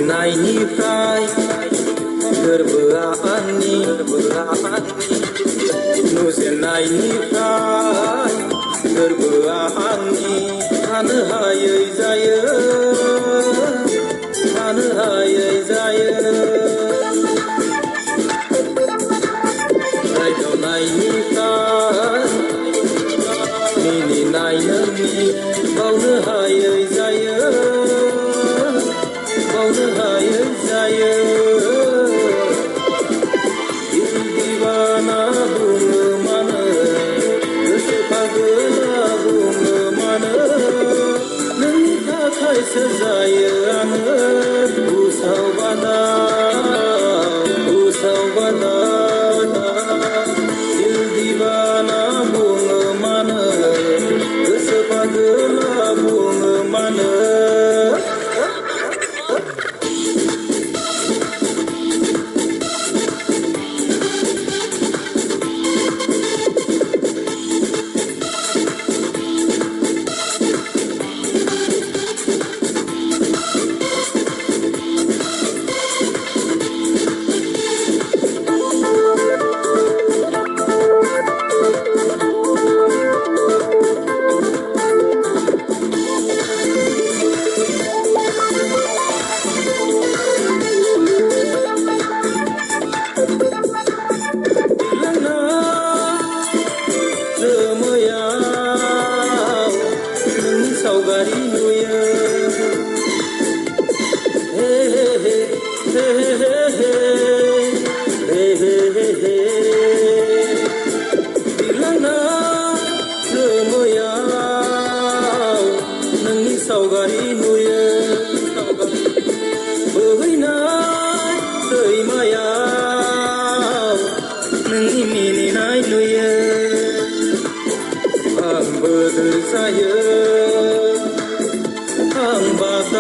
नुजेननायनिफ्राय गोरबोआ आंनि नुजेननायनिफ्राय गोरबोआ आंनि थानो हायै जायो थानो हायै जायो रायदावनायनिफ्राय मिनिनाय नोंनि बावनो हायै जायो बावनो हायै जायो दिवाना बुङो मानो गोसो पागला बुङो मानो नोंनि थाखायसो जायो आङो उसाव बादाव दिवाना बुङो मानो गोसो पागला बुङो मानो सावगारि नुयो हे हे हे हे हे हे हे हे हे हे बिलाना जोमैयाव नोंनि सावगारि नुयो बोहैनाय दैमायाव नोंनि मिनिनाय नुयो आं बोदोर जायो आं बादाव